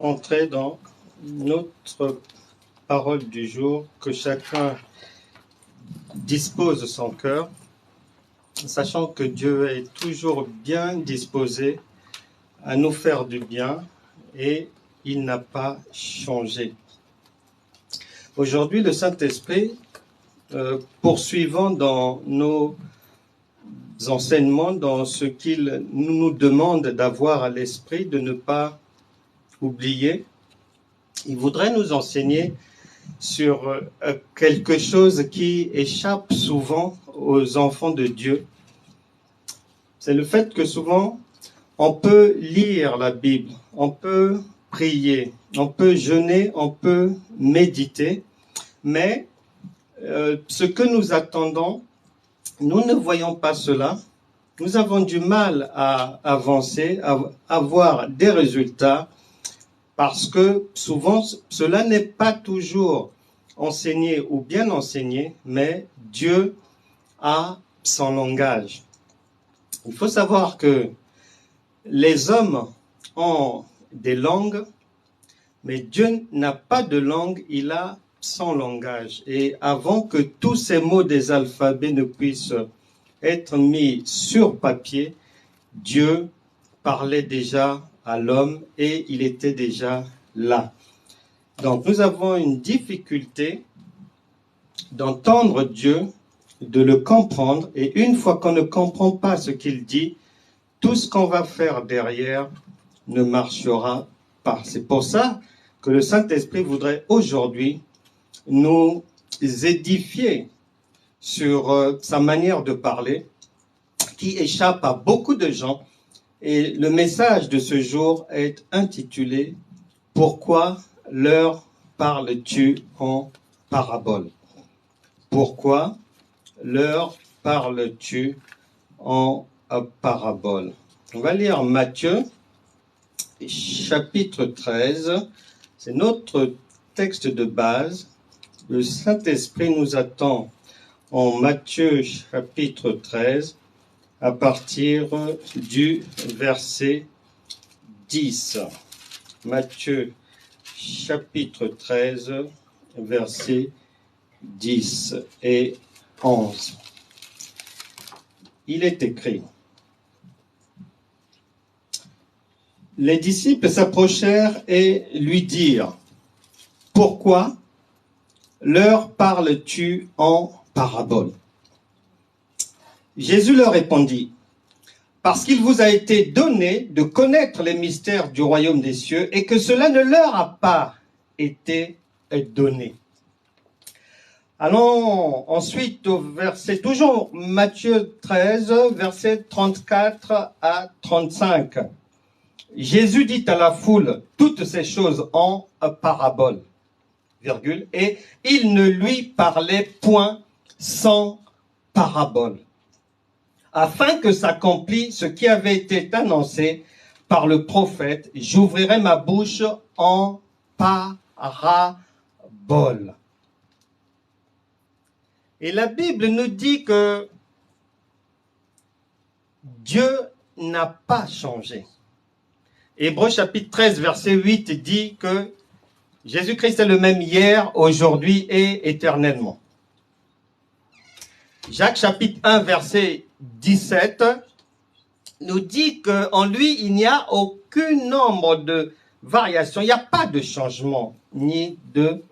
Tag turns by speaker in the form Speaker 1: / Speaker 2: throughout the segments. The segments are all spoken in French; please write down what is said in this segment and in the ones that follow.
Speaker 1: Entrer dans notre parole du jour, que chacun dispose son cœur, sachant que Dieu est toujours bien disposé à nous faire du bien et il n'a pas changé. Aujourd'hui, le Saint-Esprit, poursuivant dans nos enseignements, dans ce qu'il nous demande d'avoir à l'esprit, de ne pas oublier, il voudrait nous enseigner sur quelque chose qui échappe souvent aux enfants de Dieu. C'est le fait que souvent, on peut lire la Bible, on peut prier, on peut jeûner, on peut méditer, mais ce que nous attendons, nous ne voyons pas cela. Nous avons du mal à avancer, à avoir des résultats, parce que souvent, cela n'est pas toujours enseigné ou bien enseigné, mais Dieu a son langage. Il faut savoir que les hommes ont des langues, mais Dieu n'a pas de langue, il a son langage. Et avant que tous ces mots des alphabets ne puissent être mis sur papier, Dieu parlait déjà à l'homme et il était déjà là. Donc nous avons une difficulté d'entendre Dieu, de le comprendre, et une fois qu'on ne comprend pas ce qu'il dit, tout ce qu'on va faire derrière ne marchera pas. C'est pour ça que le Saint-Esprit voudrait aujourd'hui nous édifier sur sa manière de parler, qui échappe à beaucoup de gens. Et le message de ce jour est intitulé « Pourquoi leur parles-tu en parabole ?» Pourquoi leur parles-tu en parabole? On va lire Matthieu, chapitre 13. C'est notre texte de base. Le Saint-Esprit nous attend en Matthieu, chapitre 13, à partir du verset 10. Matthieu, chapitre 13, versets 10 et 11. Il est écrit: Les disciples s'approchèrent et lui dirent: Pourquoi leur parles-tu en parabole? Jésus leur répondit: Parce qu'il vous a été donné de connaître les mystères du royaume des cieux et que cela ne leur a pas été donné. Allons ensuite au verset, toujours Matthieu 13, versets 34 à 35. Jésus dit à la foule toutes ces choses en parabole, virgule, et il ne lui parlait point sans parabole, afin que s'accomplisse ce qui avait été annoncé par le prophète: j'ouvrirai ma bouche en parabole. Et la Bible nous dit que Dieu n'a pas changé. Hébreux chapitre 13, verset 8 dit que Jésus-Christ est le même hier, aujourd'hui et éternellement. Jacques chapitre 1, verset 17 nous dit qu'en lui, il n'y a aucun nombre de variations. Il n'y a pas de changement ni de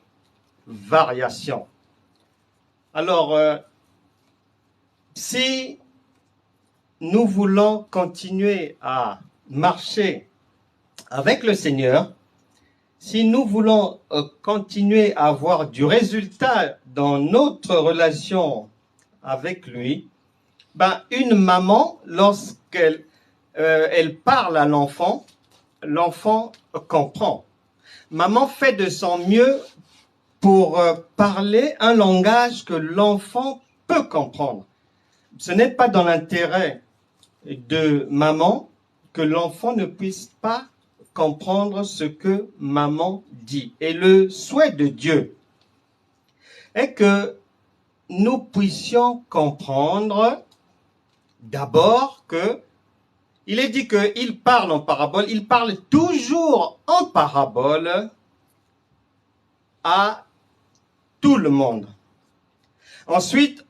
Speaker 1: variation. Alors, si nous voulons continuer à marcher avec le Seigneur, si nous voulons continuer à avoir du résultat dans notre relation avec lui, une maman, lorsqu'elle elle parle à l'enfant, l'enfant comprend. Maman fait de son mieux pour parler un langage que l'enfant peut comprendre. Ce n'est pas dans l'intérêt de maman que l'enfant ne puisse pas comprendre ce que maman dit. Et le souhait de Dieu est que nous puissions comprendre d'abord que il est dit qu'il parle en parabole, il parle toujours en parabole à tout le monde. Ensuite,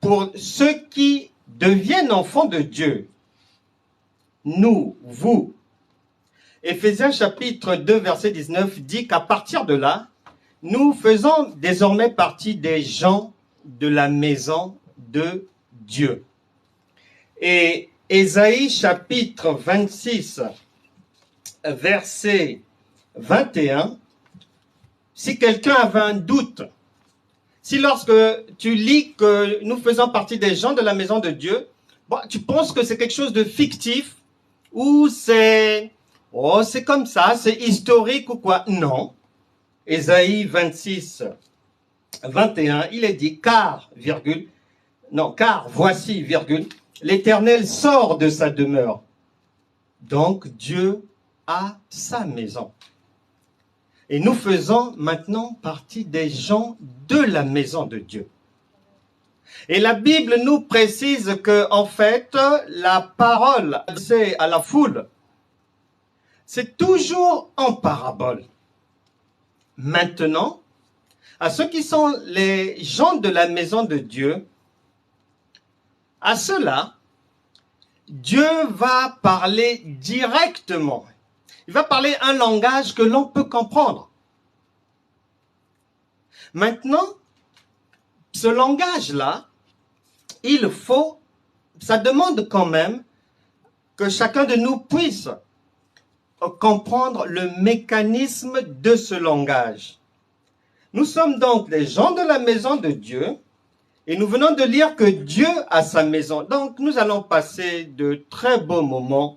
Speaker 1: pour ceux qui deviennent enfants de Dieu, nous, vous, Éphésiens chapitre 2, verset 19 dit qu'à partir de là, nous faisons désormais partie des gens de la maison de Dieu. Et Ésaïe chapitre 26, verset 21, si quelqu'un avait un doute, si lorsque tu lis que nous faisons partie des gens de la maison de Dieu, bon, tu penses que c'est quelque chose de fictif ou c'est comme ça, c'est historique ou quoi? Non. Ésaïe 26, 21, il est dit car, voici, l'Éternel sort de sa demeure. Donc Dieu a sa maison. Et nous faisons maintenant partie des gens de la maison de Dieu. Et la Bible nous précise que, en fait, la parole adressée à la foule, c'est toujours en parabole. Maintenant, à ceux qui sont les gens de la maison de Dieu, à ceux-là, Dieu va parler directement. Il va parler un langage que l'on peut comprendre. Maintenant, ce langage-là, ça demande quand même que chacun de nous puisse comprendre le mécanisme de ce langage. Nous sommes donc des gens de la maison de Dieu et nous venons de lire que Dieu a sa maison. Donc nous allons passer de très beaux moments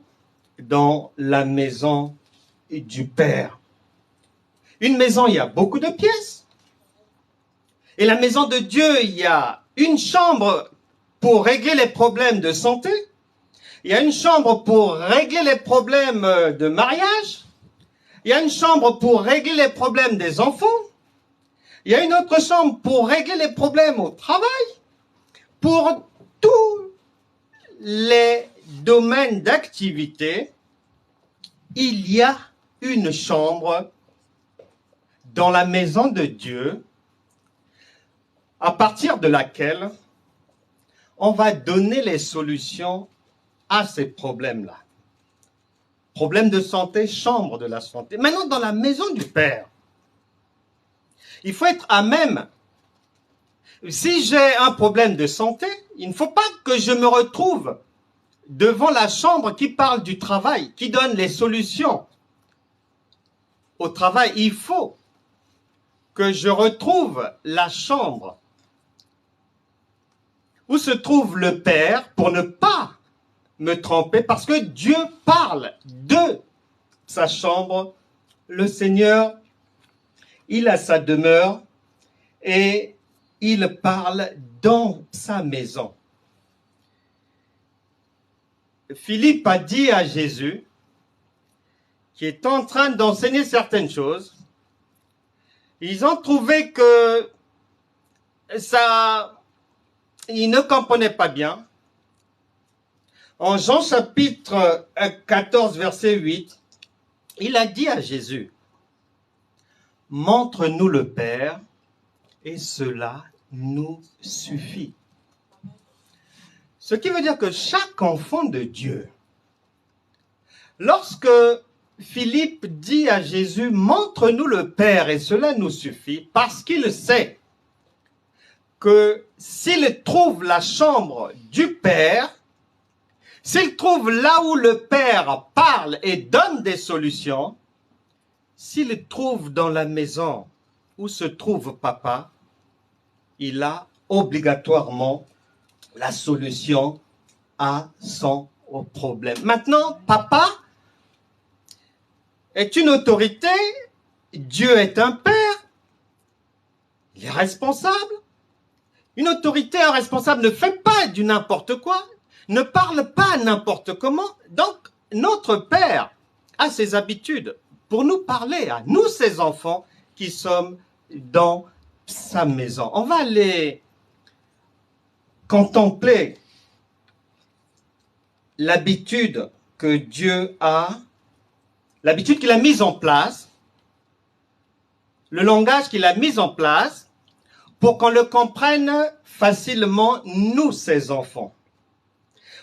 Speaker 1: dans la maison du Père. Une maison, il y a beaucoup de pièces. Et la maison de Dieu, il y a une chambre pour régler les problèmes de santé. Il y a une chambre pour régler les problèmes de mariage. Il y a une chambre pour régler les problèmes des enfants. Il y a une autre chambre pour régler les problèmes au travail. Pour tous les domaines d'activité, il y a une chambre dans la maison de Dieu à partir de laquelle on va donner les solutions à ces problèmes-là. Problème de santé, chambre de la santé. Maintenant, dans la maison du Père, il faut être à même. Si j'ai un problème de santé, il ne faut pas que je me retrouve devant la chambre qui parle du travail, qui donne les solutions au travail. Il faut que je retrouve la chambre où se trouve le Père pour ne pas me tromper, parce que Dieu parle de sa chambre. Le Seigneur, il a sa demeure et il parle dans sa maison. Philippe a dit à Jésus, qui est en train d'enseigner certaines choses, ils ont trouvé que il ne comprenait pas bien. En Jean chapitre 14, verset 8, il a dit à Jésus, « Montre-nous le Père, et cela nous suffit. » Ce qui veut dire que chaque enfant de Dieu, lorsque Philippe dit à Jésus, « Montre-nous le Père, et cela nous suffit », parce qu'il sait que s'il trouve la chambre du Père, s'il trouve là où le Père parle et donne des solutions, s'il trouve dans la maison où se trouve Papa, il a obligatoirement la solution à son problème. Maintenant, Papa est une autorité, Dieu est un Père, il est responsable. Une autorité, un responsable ne fait pas du n'importe quoi, ne parle pas n'importe comment. Donc, notre Père a ses habitudes pour nous parler, à nous, ses enfants, qui sommes dans sa maison. On va aller contempler l'habitude que Dieu a, l'habitude qu'il a mise en place, le langage qu'il a mis en place, pour qu'on le comprenne facilement, nous, ses enfants.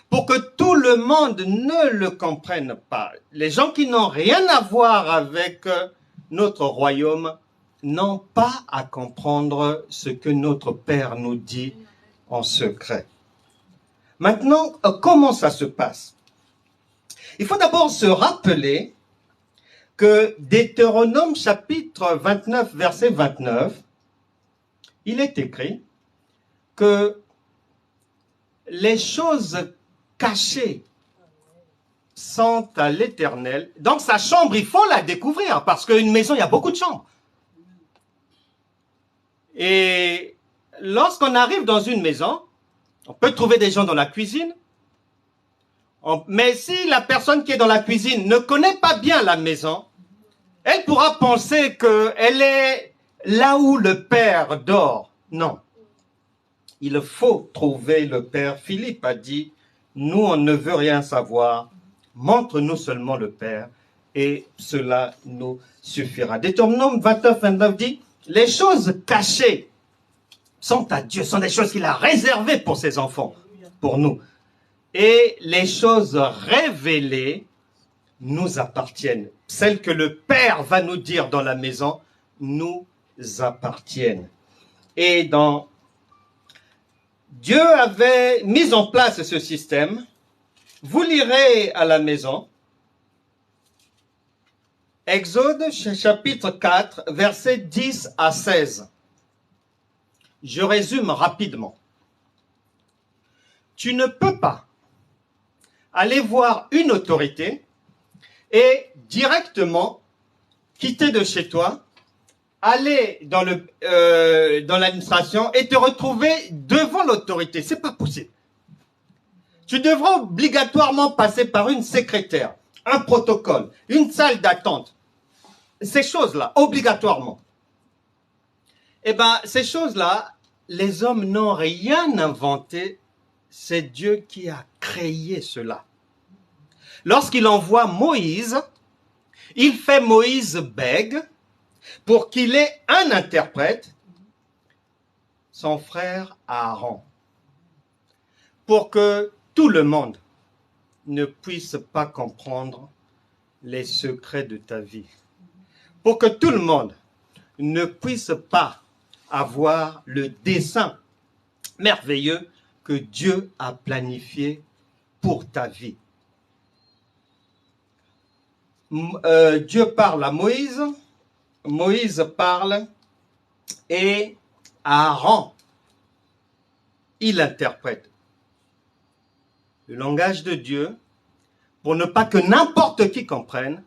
Speaker 1: Pour que tout le monde ne le comprenne pas. Les gens qui n'ont rien à voir avec notre royaume n'ont pas à comprendre ce que notre Père nous dit en secret. Maintenant, comment ça se passe? Il faut d'abord se rappeler que Deutéronome chapitre 29, verset 29, il est écrit que les choses cachées sont à l'Éternel. Donc sa chambre, il faut la découvrir, parce qu'une maison, il y a beaucoup de chambres. Et lorsqu'on arrive dans une maison, on peut trouver des gens dans la cuisine, mais si la personne qui est dans la cuisine ne connaît pas bien la maison, elle pourra penser qu'elle est là où le Père dort. Non. Il faut trouver le Père. Philippe a dit, nous, on ne veut rien savoir. Montre-nous seulement le Père et cela nous suffira. Deutéronome 29, 29 dit, les choses cachées sont à Dieu, sont des choses qu'il a réservées pour ses enfants, pour nous. Et les choses révélées nous appartiennent. Celles que le Père va nous dire dans la maison nous appartiennent. Et Dieu avait mis en place ce système. Vous lirez à la maison Exode chapitre 4, versets 10 à 16. Je résume rapidement. Tu ne peux pas aller voir une autorité et directement quitter de chez toi, aller dans l'administration et te retrouver devant l'autorité. C'est pas possible. Tu devras obligatoirement passer par une secrétaire, un protocole, une salle d'attente. Ces choses-là, obligatoirement. Eh bien, ces choses-là, les hommes n'ont rien inventé. C'est Dieu qui a créé cela. Lorsqu'il envoie Moïse, il fait Moïse bègue pour qu'il ait un interprète, son frère Aaron, pour que tout le monde ne puisse pas comprendre les secrets de ta vie, pour que tout le monde ne puisse pas avoir le dessein merveilleux que Dieu a planifié pour ta vie. Dieu parle à Moïse, Moïse parle et Aaron, il interprète le langage de Dieu pour ne pas que n'importe qui comprenne,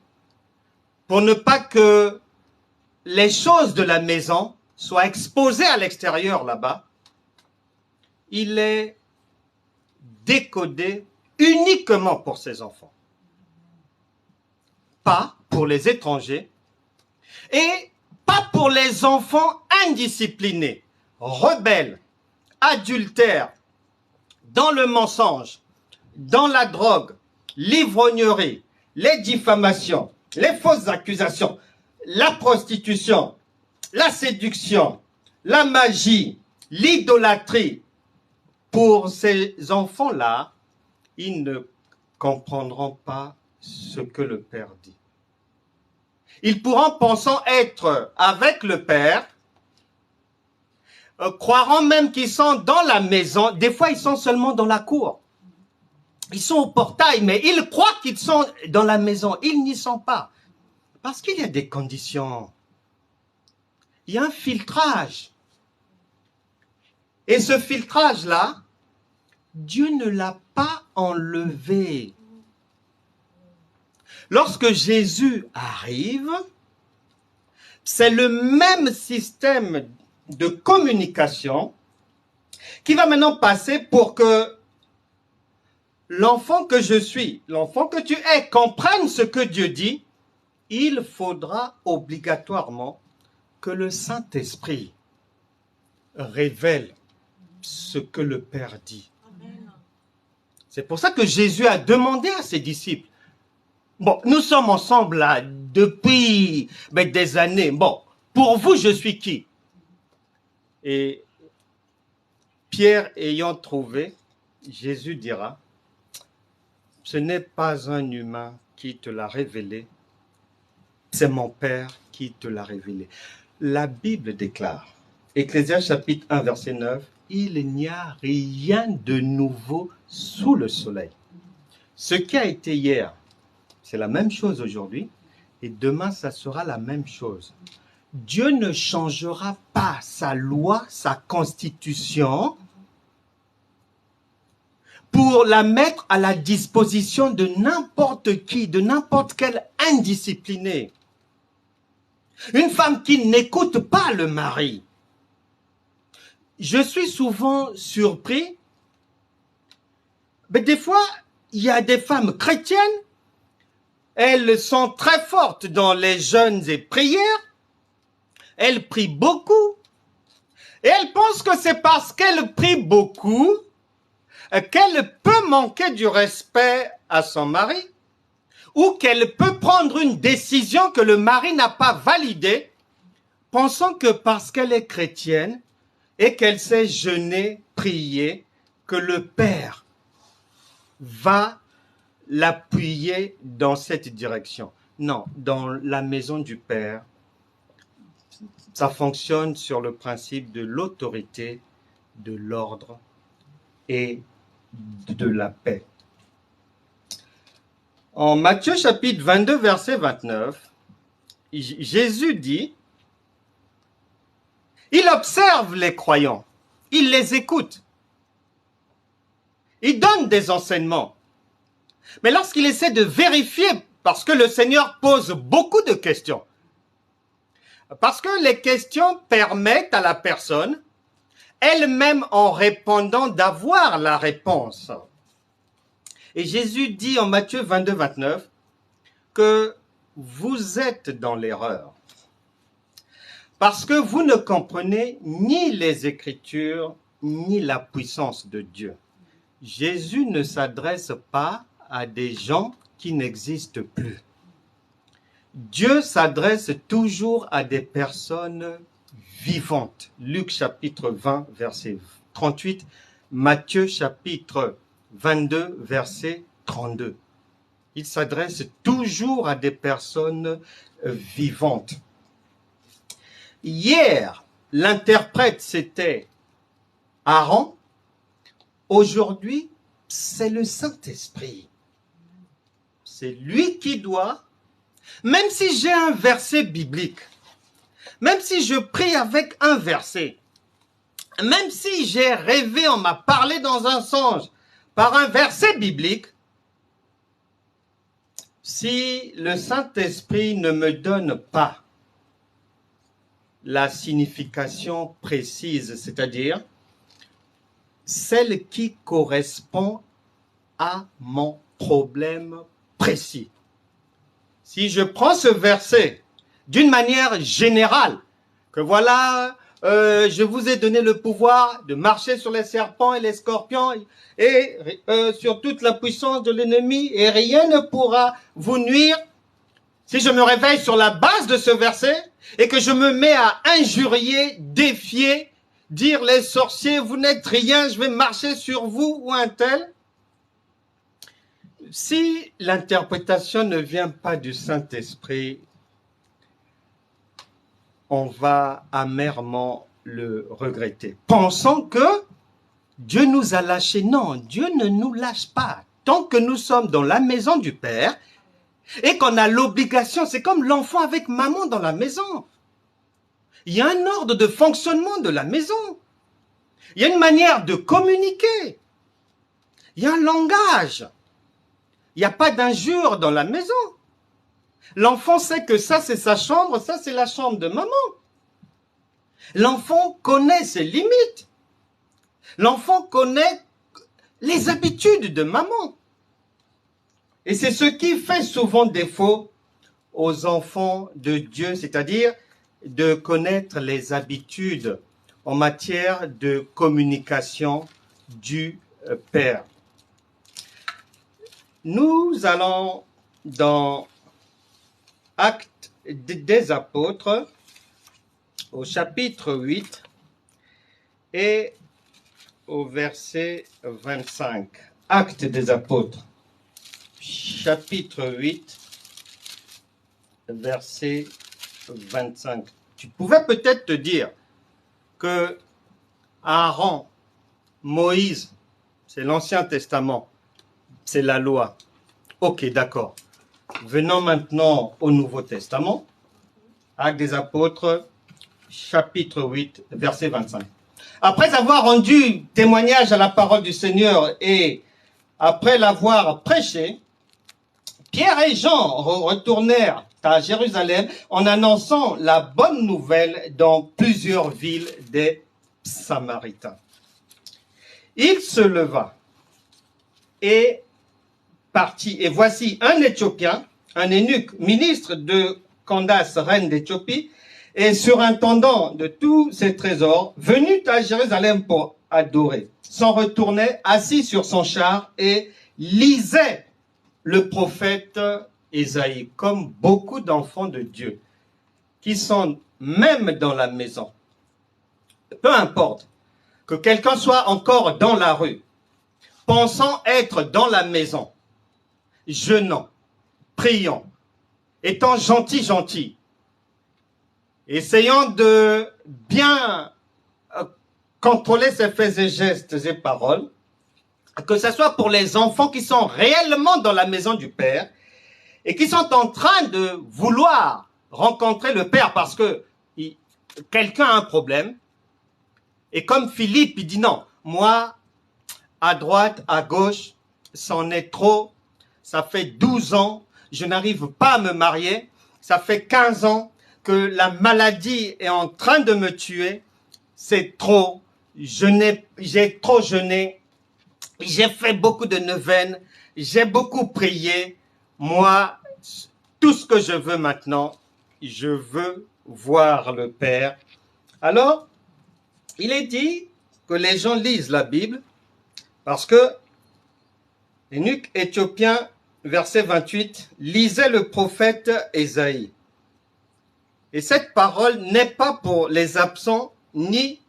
Speaker 1: pour ne pas que les choses de la maison soient exposées à l'extérieur là-bas. Il est décodé uniquement pour ses enfants, pas pour les étrangers et pas pour les enfants indisciplinés, rebelles, adultères, dans le mensonge, dans la drogue, l'ivrognerie, les diffamations, les fausses accusations, la prostitution, la séduction, la magie, l'idolâtrie. Pour ces enfants-là, ils ne comprendront pas ce que le Père dit. Ils pourront, pensant être avec le Père, croiront même qu'ils sont dans la maison. Des fois, ils sont seulement dans la cour. Ils sont au portail, mais ils croient qu'ils sont dans la maison. Ils n'y sont pas. Parce qu'il y a des conditions. Il y a un filtrage. Et ce filtrage-là, Dieu ne l'a pas enlevé. Lorsque Jésus arrive, c'est le même système de communication qui va maintenant passer pour que l'enfant que je suis, l'enfant que tu es, comprenne ce que Dieu dit. Il faudra obligatoirement que le Saint-Esprit révèle ce que le Père dit. C'est pour ça que Jésus a demandé à ses disciples Bon, nous sommes ensemble là depuis des années. Bon, pour vous, je suis qui? Et Pierre ayant trouvé, Jésus dira, ce n'est pas un humain qui te l'a révélé, c'est mon Père qui te l'a révélé. La Bible déclare, Ecclésiaste chapitre 1, verset 9, il n'y a rien de nouveau sous le soleil. Ce qui a été hier, c'est la même chose aujourd'hui, et demain, ça sera la même chose. Dieu ne changera pas sa loi, sa constitution, pour la mettre à la disposition de n'importe qui, de n'importe quel indiscipliné. Une femme qui n'écoute pas le mari. Je suis souvent surpris, mais des fois, il y a des femmes chrétiennes, elles sont très fortes dans les jeûnes et prières, elles prient beaucoup, et elles pensent que c'est parce qu'elles prient beaucoup qu'elle peut manquer du respect à son mari, ou qu'elle peut prendre une décision que le mari n'a pas validée, pensant que parce qu'elle est chrétienne et qu'elle sait jeûner, prier, que le Père va l'appuyer dans cette direction. Non, dans la maison du Père, ça fonctionne sur le principe de l'autorité, de l'ordre et de la paix. En Matthieu chapitre 22, verset 29, Jésus dit, il observe les croyants, il les écoute, il donne des enseignements. Mais lorsqu'il essaie de vérifier, parce que le Seigneur pose beaucoup de questions, parce que les questions permettent à la personne, elle-même en répondant, d'avoir la réponse. Et Jésus dit en Matthieu 22, 29 que vous êtes dans l'erreur parce que vous ne comprenez ni les Écritures ni la puissance de Dieu. Jésus ne s'adresse pas à des gens qui n'existent plus. Dieu s'adresse toujours à des personnes vivantes. Luc chapitre 20, verset 38, Matthieu chapitre 22, verset 32. Il s'adresse toujours à des personnes vivantes. Hier, l'interprète, c'était Aaron. Aujourd'hui, c'est le Saint-Esprit. C'est lui qui doit, même si j'ai un verset biblique, même si je prie avec un verset, même si j'ai rêvé, on m'a parlé dans un songe, par un verset biblique, si le Saint-Esprit ne me donne pas la signification précise, c'est-à-dire celle qui correspond à mon problème précis. Si je prends ce verset d'une manière générale, que voilà, je vous ai donné le pouvoir de marcher sur les serpents et les scorpions et sur toute la puissance de l'ennemi et rien ne pourra vous nuire. Si je me réveille sur la base de ce verset et que je me mets à injurier, défier, dire les sorciers, vous n'êtes rien, je vais marcher sur vous ou un tel. Si l'interprétation ne vient pas du Saint-Esprit, on va amèrement le regretter. Pensant que Dieu nous a lâchés. Non, Dieu ne nous lâche pas. Tant que nous sommes dans la maison du Père et qu'on a l'obligation, c'est comme l'enfant avec maman dans la maison. Il y a un ordre de fonctionnement de la maison. Il y a une manière de communiquer. Il y a un langage. Il n'y a pas d'injure dans la maison. L'enfant sait que ça, c'est sa chambre, ça, c'est la chambre de maman. L'enfant connaît ses limites. L'enfant connaît les habitudes de maman. Et c'est ce qui fait souvent défaut aux enfants de Dieu, c'est-à-dire de connaître les habitudes en matière de communication du Père. Nous allons dans Actes des Apôtres, au chapitre 8 et au verset 25. Actes des Apôtres, chapitre 8, verset 25. Tu pouvais peut-être te dire que Aaron, Moïse, c'est l'Ancien Testament, c'est la loi. Ok, d'accord. Venons maintenant au Nouveau Testament. Actes des Apôtres, chapitre 8, verset 25. Après avoir rendu témoignage à la parole du Seigneur et après l'avoir prêché, Pierre et Jean retournèrent à Jérusalem en annonçant la bonne nouvelle dans plusieurs villes des Samaritains. Il se leva et partit. Et voici un Éthiopien, un eunuque, ministre de Candace, reine d'Éthiopie, et surintendant de tous ses trésors, venu à Jérusalem pour adorer, s'en retournait assis sur son char et lisait le prophète Ésaïe, comme beaucoup d'enfants de Dieu, qui sont même dans la maison. Peu importe que quelqu'un soit encore dans la rue, pensant être dans la maison, jeûnant, priant, étant gentil, essayant de bien contrôler ses faits et gestes et paroles, que ce soit pour les enfants qui sont réellement dans la maison du Père et qui sont en train de vouloir rencontrer le Père parce que quelqu'un a un problème. Et comme Philippe, il dit non, moi, à droite, à gauche, c'en est trop. Ça fait 12 ans, je n'arrive pas à me marier. Ça fait 15 ans que la maladie est en train de me tuer. C'est trop. J'ai trop jeûné. J'ai fait beaucoup de neuvaines. J'ai beaucoup prié. Moi, tout ce que je veux maintenant, je veux voir le Père. Alors, il est dit que les gens lisent la Bible parce que l'eunuque éthiopien, verset 28, lisait le prophète Ésaïe. Et cette parole n'est pas pour les absents ni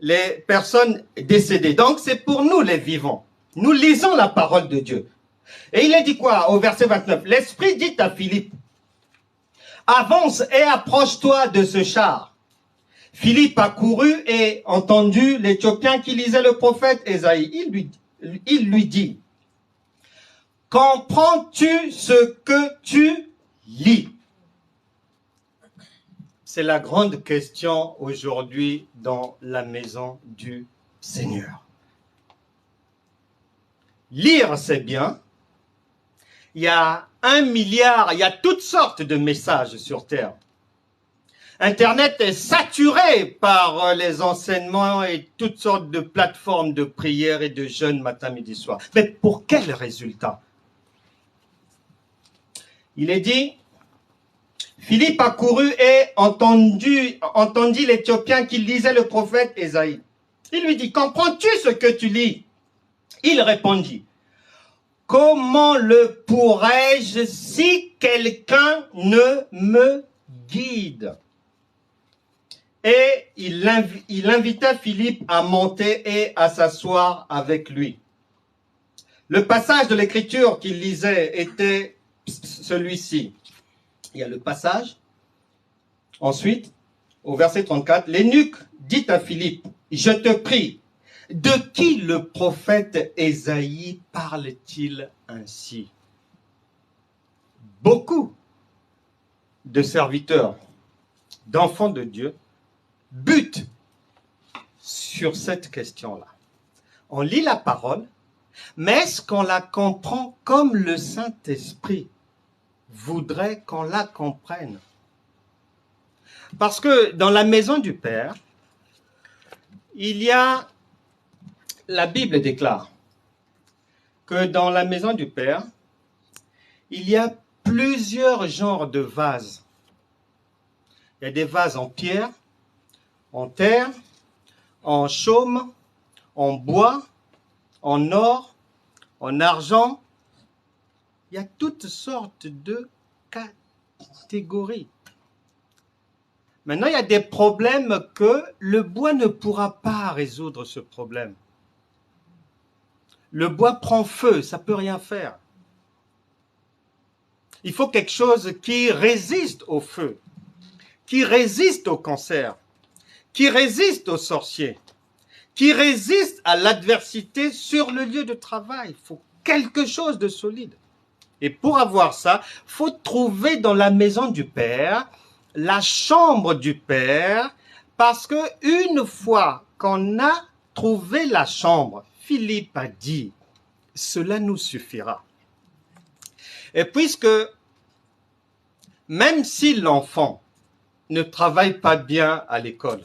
Speaker 1: les personnes décédées. Donc, c'est pour nous les vivants. Nous lisons la parole de Dieu. Et il est dit quoi au verset 29? L'Esprit dit à Philippe, avance et approche-toi de ce char. Philippe a couru et entendu l'Éthiopien qui lisait le prophète Ésaïe. Il lui dit, comprends-tu ce que tu lis? C'est la grande question aujourd'hui dans la maison du Seigneur. Lire, c'est bien. Il y a 1 milliard, il y a toutes sortes de messages sur Terre. Internet est saturé par les enseignements et toutes sortes de plateformes de prière et de jeûne matin, midi, soir. Mais pour quel résultat? Il est dit, Philippe a couru et entendit l'Éthiopien qui lisait le prophète Ésaïe. Il lui dit, comprends-tu ce que tu lis? Il répondit, comment le pourrais-je si quelqu'un ne me guide? Et il invita Philippe à monter et à s'asseoir avec lui. Le passage de l'écriture qu'il lisait était celui-ci. Il y a le passage. Ensuite, au verset 34, l'eunuque dit à Philippe, je te prie, de qui le prophète Ésaïe parle-t-il ainsi? Beaucoup de serviteurs, d'enfants de Dieu, butent sur cette question-là. On lit la parole, mais est-ce qu'on la comprend comme le Saint-Esprit voudrait qu'on la comprenne? Parce que dans la maison du Père, il y a, la Bible déclare que dans la maison du Père, il y a plusieurs genres de vases. Il y a des vases en pierre, en terre, en chaume, en bois, en or, en argent, Il y a toutes sortes de catégories. Maintenant, il y a des problèmes que le bois ne pourra pas résoudre ce problème. Le bois prend feu, ça ne peut rien faire. Il faut quelque chose qui résiste au feu, qui résiste au cancer, qui résiste aux sorciers, qui résiste à l'adversité sur le lieu de travail. Il faut quelque chose de solide. Et pour avoir ça, il faut trouver dans la maison du Père, la chambre du Père, parce que une fois qu'on a trouvé la chambre, Philippe a dit, cela nous suffira. Et puisque même si l'enfant ne travaille pas bien à l'école,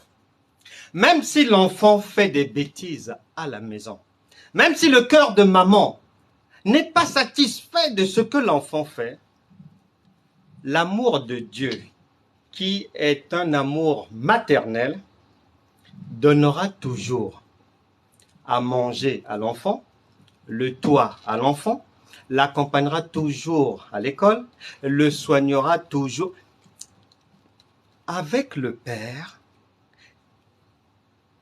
Speaker 1: même si l'enfant fait des bêtises à la maison, même si le cœur de maman n'est pas satisfait de ce que l'enfant fait, l'amour de Dieu, qui est un amour maternel, donnera toujours à manger à l'enfant, le toit à l'enfant, l'accompagnera toujours à l'école, le soignera toujours. Avec le Père,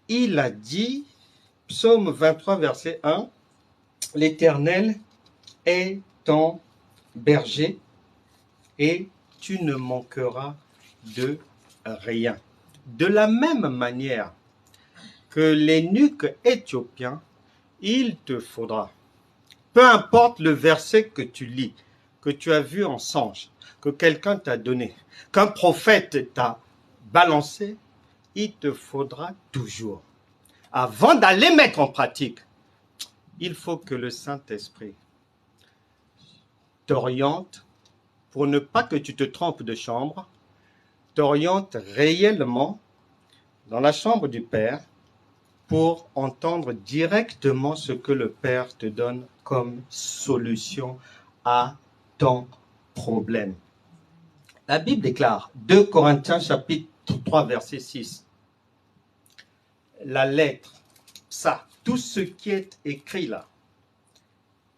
Speaker 1: il a dit, psaume 23, verset 1, « L'Éternel est ton berger et tu ne manqueras de rien. » De la même manière que l'eunuque éthiopien, il te faudra, peu importe le verset que tu lis, que tu as vu en songe, que quelqu'un t'a donné, qu'un prophète t'a balancé, il te faudra toujours. Avant d'aller mettre en pratique, il faut que le Saint-Esprit t'oriente pour ne pas que tu te trompes de chambre, t'oriente réellement dans la chambre du Père pour entendre directement ce que le Père te donne comme solution à ton problème. La Bible déclare, 2 Corinthiens chapitre 3 verset 6, la lettre, ça, tout ce qui est écrit là,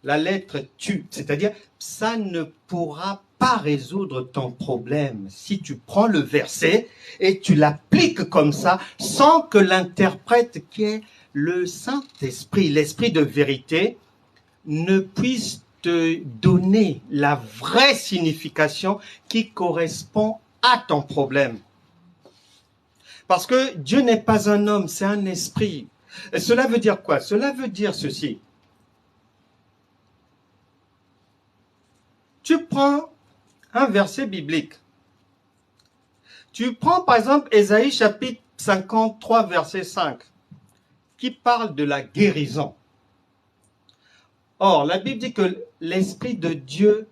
Speaker 1: la lettre tu, c'est-à-dire ça ne pourra pas résoudre ton problème si tu prends le verset et tu l'appliques comme ça sans que l'interprète qui est le Saint-Esprit, l'Esprit de vérité, ne puisse te donner la vraie signification qui correspond à ton problème. Parce que Dieu n'est pas un homme, c'est un esprit. Et cela veut dire quoi? Cela veut dire ceci. Tu prends un verset biblique. Tu prends par exemple Ésaïe chapitre 53 verset 5 qui parle de la guérison. Or, la Bible dit que l'Esprit de Dieu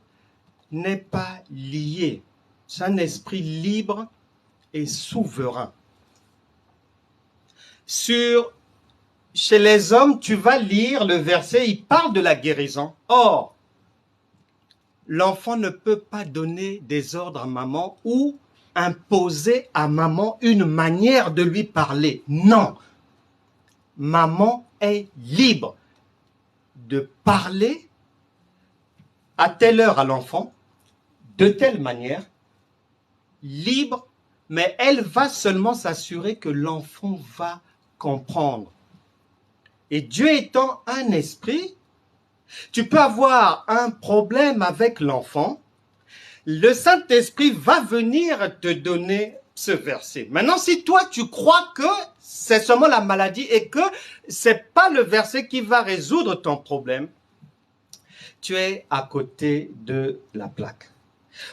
Speaker 1: n'est pas lié. C'est un esprit libre et souverain. Chez les hommes, tu vas lire le verset, il parle de la guérison. Or, l'enfant ne peut pas donner des ordres à maman ou imposer à maman une manière de lui parler. Non. Maman est libre de parler à telle heure à l'enfant, de telle manière, libre, mais elle va seulement s'assurer que l'enfant va comprendre. Et Dieu étant un esprit, tu peux avoir un problème avec l'enfant, le Saint-Esprit va venir te donner ce verset. Maintenant, si toi, tu crois que c'est seulement la maladie et que c'est pas le verset qui va résoudre ton problème, tu es à côté de la plaque.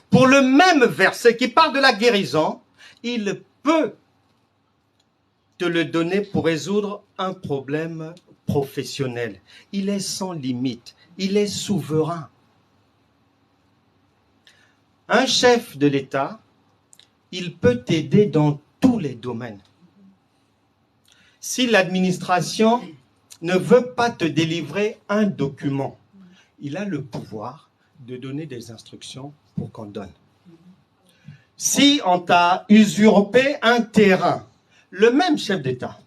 Speaker 1: Pour le même verset qui parle de la guérison, il peut te le donner pour résoudre un problème professionnel. Il est sans limite. Il est souverain. Un chef de l'État, il peut t'aider dans tous les domaines. Si l'administration ne veut pas te délivrer un document, il a le pouvoir de donner des instructions pour qu'on donne. Si on t'a usurpé un terrain, le même chef d'État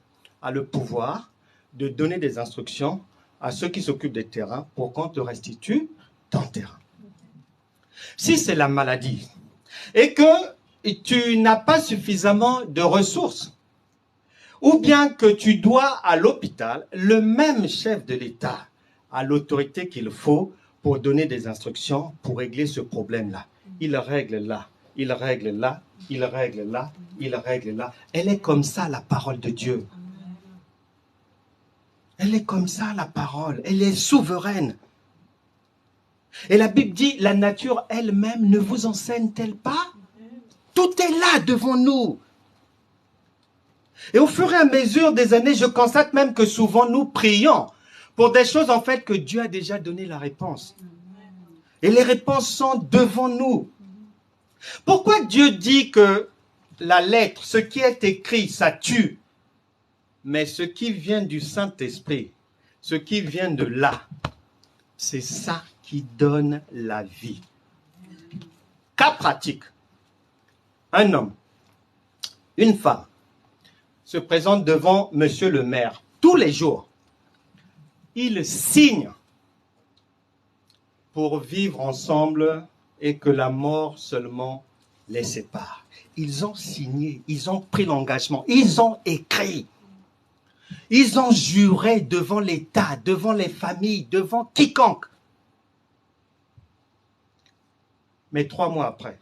Speaker 1: a le pouvoir de donner des instructions à ceux qui s'occupent des terrains pour qu'on te restitue ton terrain. Si c'est la maladie et que tu n'as pas suffisamment de ressources, ou bien que tu dois à l'hôpital, le même chef de l'État a l'autorité qu'il faut pour donner des instructions pour régler ce problème-là. Il règle là, il règle là, il règle là, il règle là. Elle est comme ça, la parole de Dieu. Elle est comme ça, la parole. Elle est souveraine. Et la Bible dit, la nature elle-même ne vous enseigne-t-elle pas? Tout est là devant nous. Et au fur et à mesure des années, je constate même que souvent nous prions pour des choses en fait que Dieu a déjà donné la réponse. Et les réponses sont devant nous. Pourquoi Dieu dit que la lettre, ce qui est écrit, ça tue, mais ce qui vient du Saint-Esprit, ce qui vient de là, c'est ça qui donne la vie. Cas pratique. Un homme, une femme, se présente devant monsieur le maire tous les jours. Ils signent pour vivre ensemble et que la mort seulement les sépare. Ils ont signé, ils ont pris l'engagement, ils ont écrit. Ils ont juré devant l'État, devant les familles, devant quiconque. Mais 3 mois après,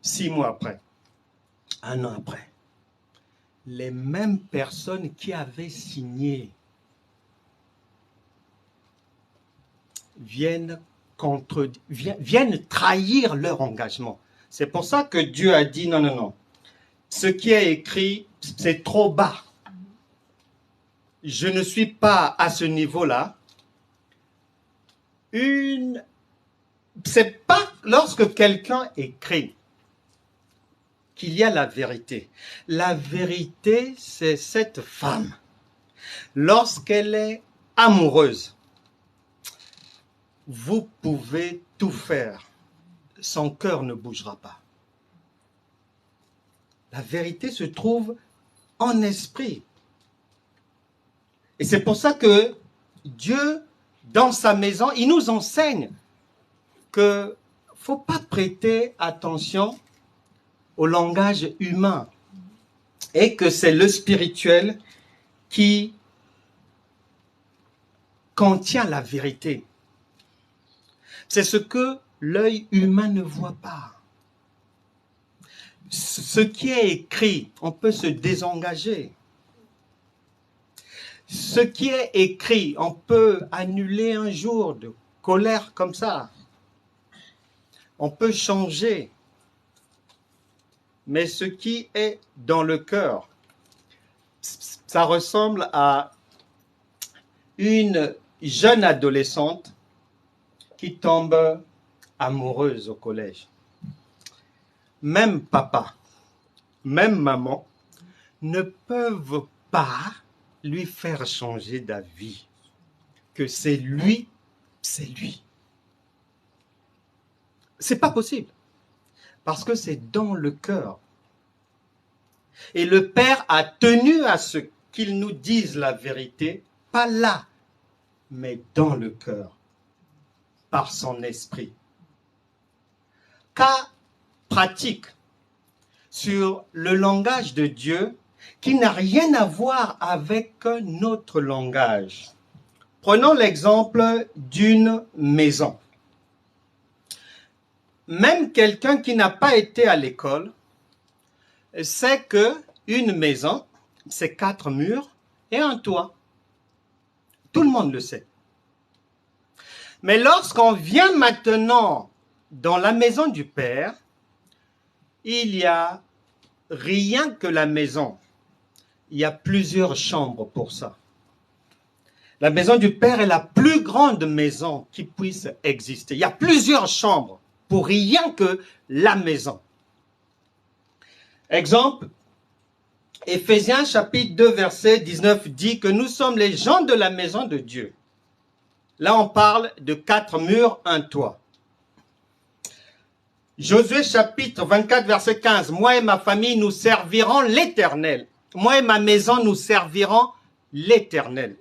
Speaker 1: 6 mois après, 1 an après, les mêmes personnes qui avaient signé viennent trahir leur engagement. C'est pour ça que Dieu a dit non, non, non. Ce qui est écrit, c'est trop bas. Je ne suis pas à ce niveau-là. C'est pas lorsque quelqu'un écrit qu'il y a la vérité. La vérité, c'est cette femme. Lorsqu'elle est amoureuse, vous pouvez tout faire. Son cœur ne bougera pas. La vérité se trouve en esprit. Et c'est pour ça que Dieu, dans sa maison, il nous enseigne qu'il ne faut pas prêter attention au langage humain et que c'est le spirituel qui contient la vérité. C'est ce que l'œil humain ne voit pas. Ce qui est écrit, on peut se désengager. Ce qui est écrit, on peut annuler un jour de colère comme ça. On peut changer. Mais ce qui est dans le cœur, ça ressemble à une jeune adolescente qui tombe amoureuse au collège. Même papa, même maman ne peuvent pas lui faire changer d'avis. Que c'est lui, c'est lui. C'est pas possible. Parce que c'est dans le cœur. Et le Père a tenu à ce qu'il nous dise la vérité, pas là, mais dans le cœur, par son esprit. Cas pratique sur le langage de Dieu qui n'a rien à voir avec notre langage. Prenons l'exemple d'une maison. Même quelqu'un qui n'a pas été à l'école sait qu'une maison, c'est 4 murs et un toit. Tout le monde le sait. Mais lorsqu'on vient maintenant dans la maison du Père, il n'y a rien que la maison. Il y a plusieurs chambres pour ça. La maison du Père est la plus grande maison qui puisse exister. Il y a plusieurs chambres pour rien que la maison. Exemple, Éphésiens chapitre 2 verset 19 dit que nous sommes les gens de la maison de Dieu. Là on parle de 4 murs, un toit. Josué chapitre 24 verset 15, moi et ma famille nous servirons l'Éternel. Moi et ma maison nous servirons l'Éternel.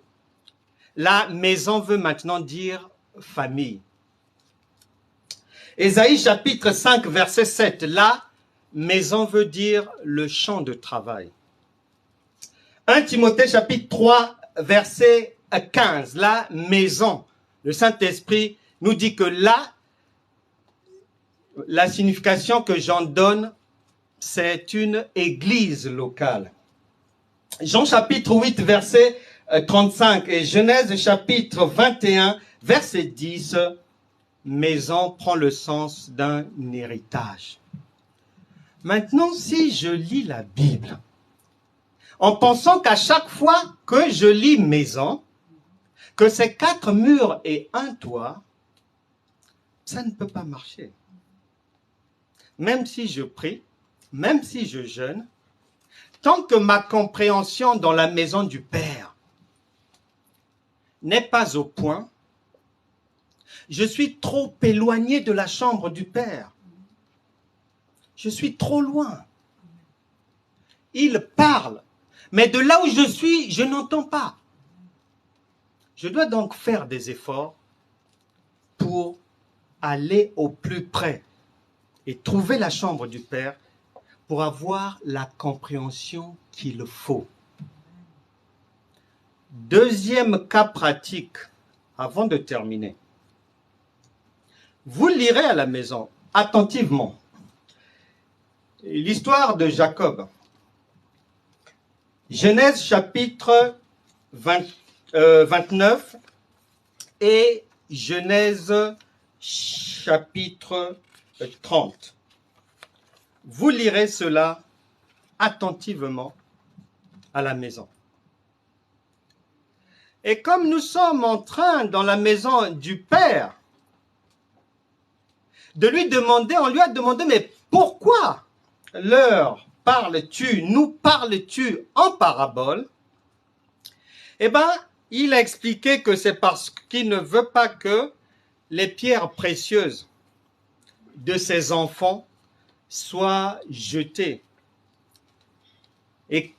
Speaker 1: La maison veut maintenant dire famille. Ésaïe chapitre 5, verset 7. La maison veut dire le champ de travail. 1 Timothée chapitre 3, verset 15. La maison. Le Saint-Esprit nous dit que là, la signification que j'en donne, c'est une église locale. Jean chapitre 8, verset 35 et Genèse chapitre 21, verset 10, maison prend le sens d'un héritage. Maintenant, si je lis la Bible, en pensant qu'à chaque fois que je lis maison, que c'est 4 murs et un toit, ça ne peut pas marcher. Même si je prie, même si je jeûne, tant que ma compréhension dans la maison du Père n'est pas au point, je suis trop éloigné de la chambre du Père. Je suis trop loin. Il parle, mais de là où je suis, je n'entends pas. Je dois donc faire des efforts pour aller au plus près et trouver la chambre du Père pour avoir la compréhension qu'il faut. Deuxième cas pratique, avant de terminer. Vous lirez à la maison attentivement l'histoire de Jacob. Genèse chapitre 29 et Genèse chapitre 30. Vous lirez cela attentivement à la maison. Et comme nous sommes en train, dans la maison du Père, de lui demander, on lui a demandé, mais pourquoi nous parles-tu en parabole? Eh bien, il a expliqué que c'est parce qu'il ne veut pas que les pierres précieuses de ses enfants soient jetées et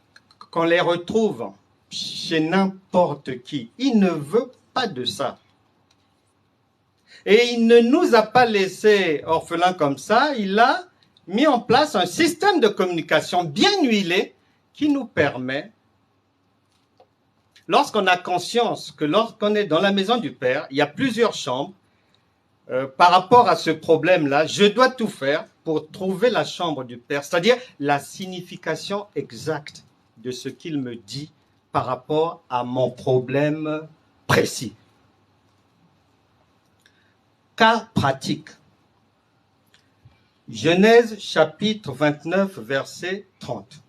Speaker 1: qu'on les retrouve chez n'importe qui. Il ne veut pas de ça. Et il ne nous a pas laissés orphelins comme ça, il a mis en place un système de communication bien huilé qui nous permet, lorsqu'on a conscience que lorsqu'on est dans la maison du Père, il y a plusieurs chambres, par rapport à ce problème-là, je dois tout faire pour trouver la chambre du Père, c'est-à-dire la signification exacte de ce qu'il me dit par rapport à mon problème précis. Cas pratique. Genèse chapitre 29, verset 30.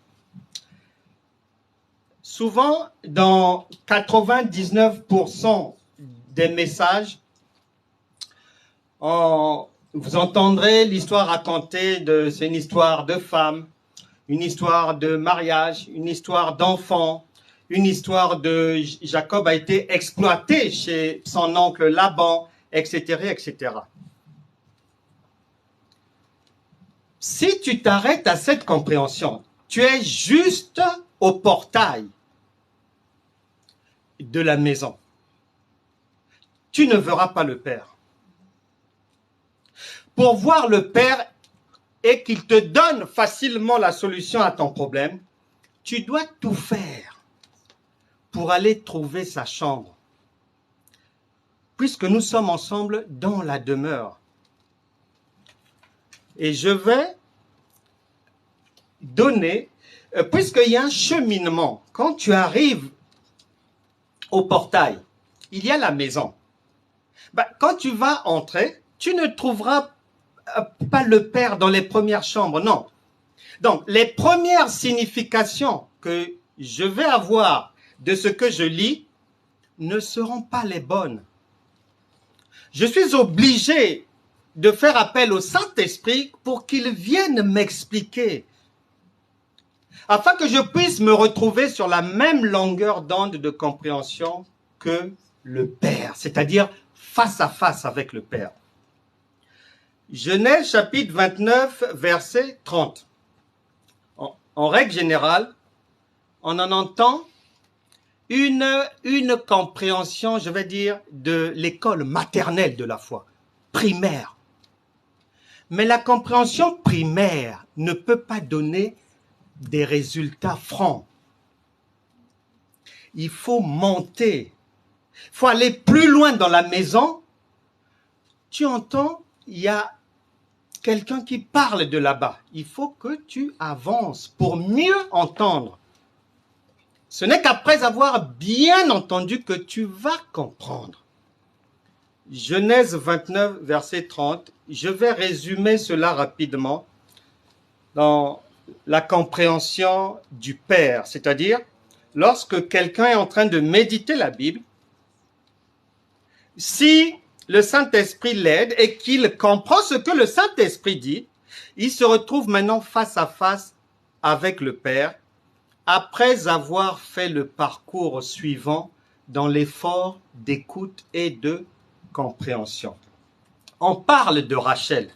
Speaker 1: Souvent, dans 99% des messages, vous entendrez l'histoire racontée c'est une histoire de femme, une histoire de mariage, une histoire d'enfant, une histoire de Jacob a été exploité chez son oncle Laban, etc., etc. Si tu t'arrêtes à cette compréhension, tu es juste au portail de la maison. Tu ne verras pas le Père. Pour voir le Père et qu'il te donne facilement la solution à ton problème, tu dois tout faire pour aller trouver sa chambre. Puisque nous sommes ensemble dans la demeure. Et je vais donner, puisqu'il y a un cheminement, quand tu arrives au portail, il y a la maison. Quand tu vas entrer, tu ne trouveras pas le Père dans les premières chambres, non. Donc, les premières significations que je vais avoir de ce que je lis ne seront pas les bonnes. Je suis obligé de faire appel au Saint-Esprit pour qu'il vienne m'expliquer, afin que je puisse me retrouver sur la même longueur d'onde de compréhension que le Père, c'est-à-dire face à face avec le Père. Genèse chapitre 29, verset 30. En règle générale, on en entend une compréhension, je vais dire, de l'école maternelle de la foi, primaire. Mais la compréhension primaire ne peut pas donner des résultats francs. Il faut monter. Il faut aller plus loin dans la maison. Tu entends, il y a quelqu'un qui parle de là-bas. Il faut que tu avances pour mieux entendre. Ce n'est qu'après avoir bien entendu que tu vas comprendre. Genèse 29, verset 30. Je vais résumer cela rapidement dans la compréhension du Père. C'est-à-dire, lorsque quelqu'un est en train de méditer la Bible, si le Saint-Esprit l'aide et qu'il comprend ce que le Saint-Esprit dit, il se retrouve maintenant face à face avec le Père après avoir fait le parcours suivant dans l'effort d'écoute et de compréhension. On parle de Rachel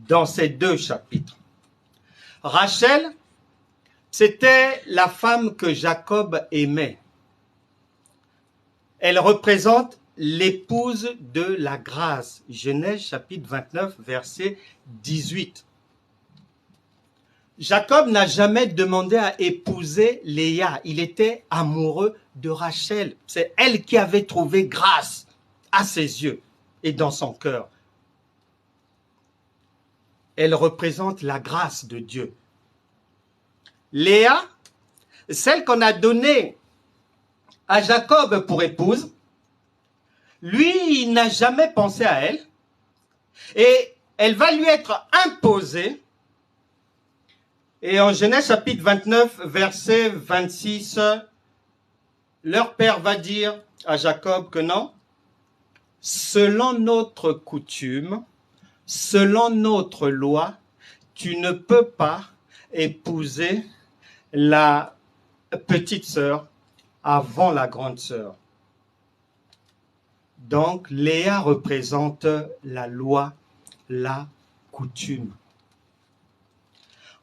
Speaker 1: dans ces 2 chapitres. Rachel, c'était la femme que Jacob aimait. Elle représente l'épouse de la grâce. Genèse chapitre 29, verset 18. Jacob n'a jamais demandé à épouser Léa. Il était amoureux de Rachel. C'est elle qui avait trouvé grâce à ses yeux et dans son cœur. Elle représente la grâce de Dieu. Léa, celle qu'on a donnée à Jacob pour épouse, lui, il n'a jamais pensé à elle et elle va lui être imposée. Et en Genèse chapitre 29, verset 26, leur père va dire à Jacob que non, selon notre coutume, selon notre loi, tu ne peux pas épouser la petite sœur avant la grande sœur. Donc, Léa représente la loi, la coutume.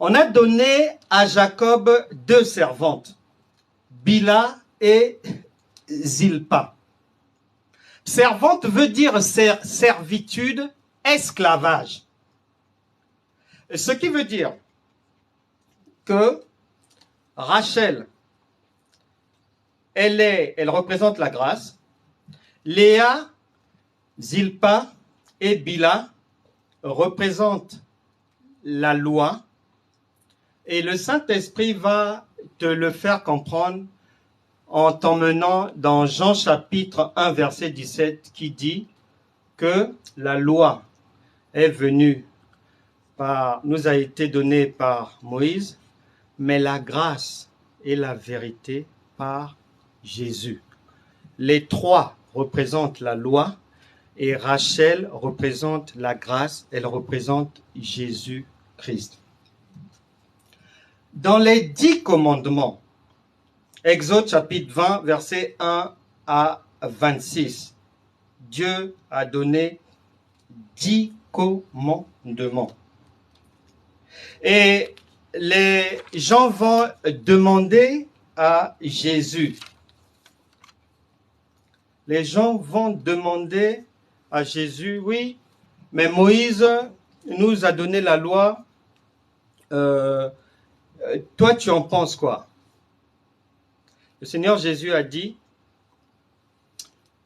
Speaker 1: On a donné à Jacob 2 servantes, Bila et Zilpa. Servante veut dire servitude, esclavage. Ce qui veut dire que Rachel, elle représente la grâce. Léa, Zilpa et Bila représentent la loi. Et le Saint-Esprit va te le faire comprendre en t'emmenant dans Jean chapitre 1, verset 17, qui dit que la loi est venue nous a été donnée par Moïse, mais la grâce et la vérité par Jésus. Les 3 représentent la loi et Rachel représente la grâce, elle représente Jésus-Christ. Dans les 10 commandements, Exode chapitre 20, versets 1 à 26, Dieu a donné 10 commandements. Et les gens vont demander à Jésus. Les gens vont demander à Jésus, oui, mais Moïse nous a donné la loi. Toi, tu en penses quoi? Le Seigneur Jésus a dit,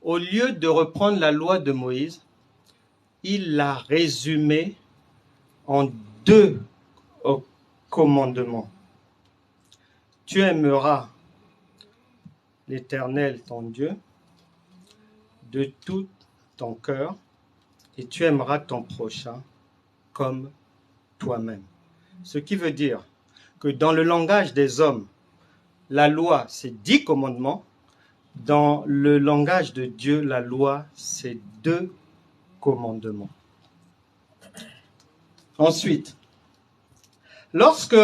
Speaker 1: au lieu de reprendre la loi de Moïse, il l'a résumée en 2 commandements. Tu aimeras l'Éternel, ton Dieu, de tout ton cœur, et tu aimeras ton prochain comme toi-même. Ce qui veut dire que dans le langage des hommes, la loi, c'est 10 commandements. Dans le langage de Dieu, la loi, c'est 2 commandements. Ensuite, lorsque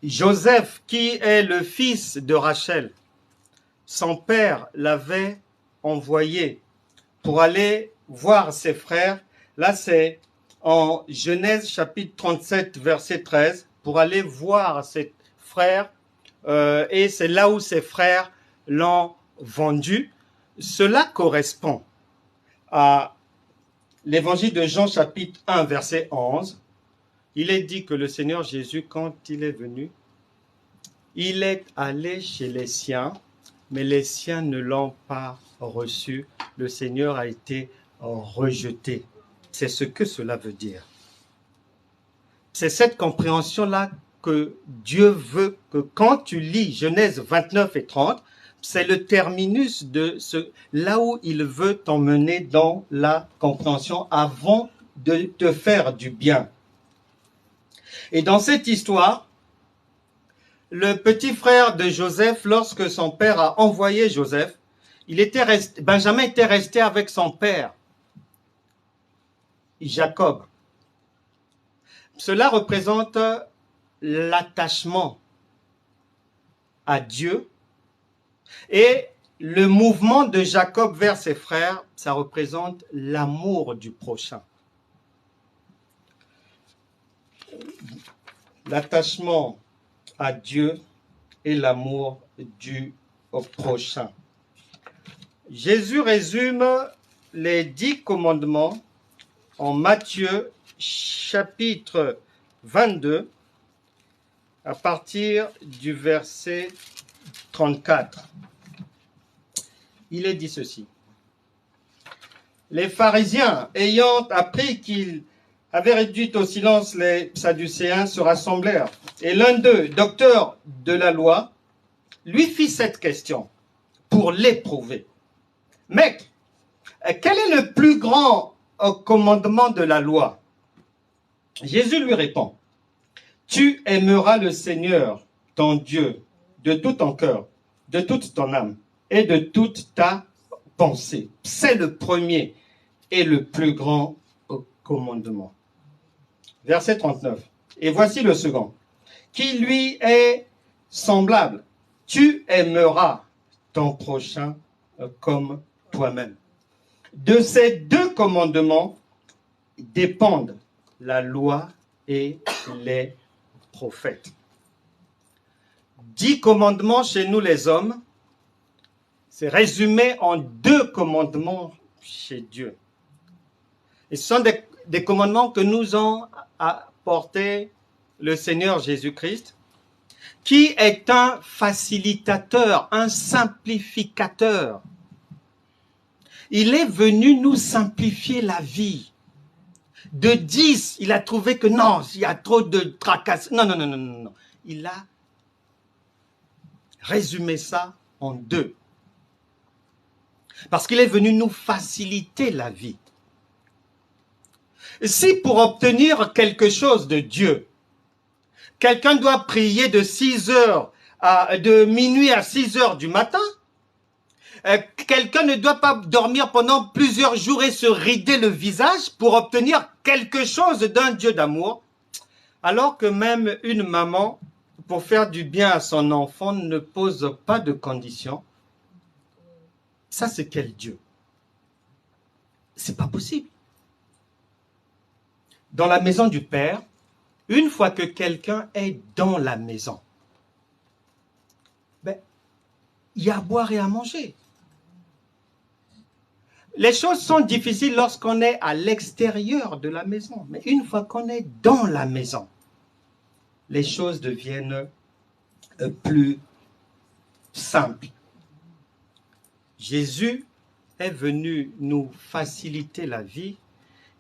Speaker 1: Joseph, qui est le fils de Rachel, son père l'avait envoyé pour aller voir ses frères, là c'est en Genèse chapitre 37, verset 13, pour aller voir ses frères, et c'est là où ses frères l'ont vendu. Cela correspond à l'évangile de Jean chapitre 1 verset 11, il est dit que le Seigneur Jésus, quand il est venu, il est allé chez les siens, mais les siens ne l'ont pas reçu. Le Seigneur a été rejeté. C'est ce que cela veut dire. C'est cette compréhension-là que Dieu veut que quand tu lis Genèse 29 et 30, c'est le terminus de là où il veut t'emmener dans la compréhension avant de te faire du bien. Et dans cette histoire, le petit frère de Joseph, lorsque son père a envoyé Joseph, Benjamin était resté avec son père, Jacob. Cela représente l'attachement à Dieu et le mouvement de Jacob vers ses frères, ça représente l'amour du prochain. L'attachement à Dieu et l'amour du prochain. Jésus résume les 10 commandements en Matthieu chapitre 22 à partir du verset 34. Il est dit ceci. Les pharisiens, ayant appris qu'il avait réduit au silence les Sadducéens, se rassemblèrent. Et l'un d'eux, docteur de la loi, lui fit cette question pour l'éprouver. Mec, quel est le plus grand commandement de la loi? Jésus lui répond, tu aimeras le Seigneur, ton Dieu, de tout ton cœur, de toute ton âme et de toute ta pensée. C'est le premier et le plus grand commandement. Verset 39. Et voici le second, qui lui est semblable. Tu aimeras ton prochain comme toi-même. De ces 2 commandements dépendent la loi et les prophètes. 10 commandements chez nous les hommes, c'est résumé en 2 commandements chez Dieu. Et ce sont des commandements que nous ont apporté le Seigneur Jésus-Christ, qui est un facilitateur, un simplificateur. Il est venu nous simplifier la vie. De 10, il a trouvé que non, il y a trop de tracas. Non. Il a résumé ça en 2. Parce qu'il est venu nous faciliter la vie. Si pour obtenir quelque chose de Dieu, quelqu'un doit prier de minuit à 6 heures du matin, quelqu'un ne doit pas dormir pendant plusieurs jours et se rider le visage pour obtenir quelque chose d'un Dieu d'amour, alors que même une maman, pour faire du bien à son enfant, ne pose pas de conditions. Ça, c'est quel Dieu? C'est pas possible. Dans la maison du Père, une fois que quelqu'un est dans la maison, il y a à boire et à manger. Les choses sont difficiles lorsqu'on est à l'extérieur de la maison. Mais une fois qu'on est dans la maison, les choses deviennent plus simples. Jésus est venu nous faciliter la vie.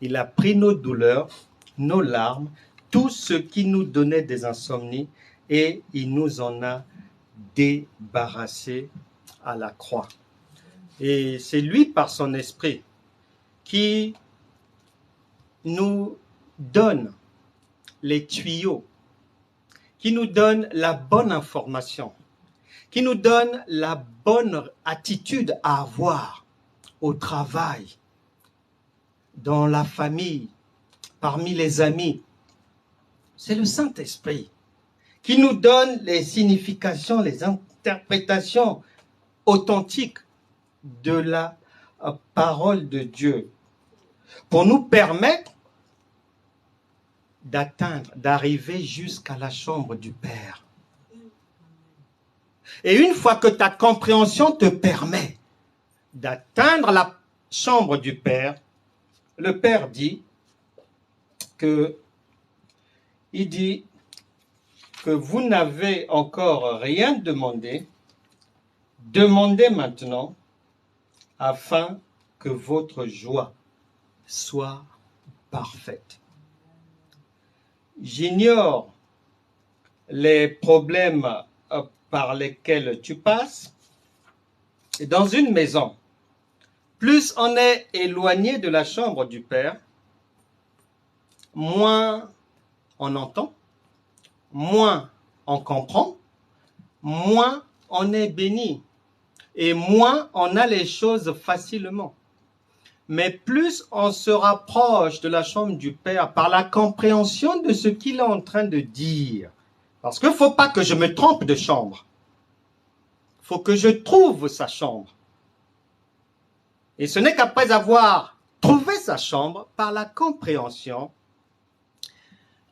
Speaker 1: Il a pris nos douleurs, nos larmes, tout ce qui nous donnait des insomnies et il nous en a débarrassés à la croix. Et c'est lui, par son esprit, qui nous donne les tuyaux, qui nous donne la bonne information, qui nous donne la bonne attitude à avoir au travail, dans la famille, parmi les amis. C'est le Saint-Esprit qui nous donne les significations, les interprétations authentiques de la parole de Dieu pour nous permettre d'atteindre, d'arriver jusqu'à la chambre du Père. Et une fois que ta compréhension te permet d'atteindre la chambre du Père, le Père dit que vous n'avez encore rien demandé, demandez maintenant afin que votre joie soit parfaite. J'ignore les problèmes par lesquels tu passes. Et dans une maison, plus on est éloigné de la chambre du Père, moins on entend, moins on comprend, moins on est béni et moins on a les choses facilement. Mais plus on se rapproche de la chambre du Père par la compréhension de ce qu'il est en train de dire. Parce qu'il ne faut pas que je me trompe de chambre. Il faut que je trouve sa chambre. Et ce n'est qu'après avoir trouvé sa chambre, par la compréhension,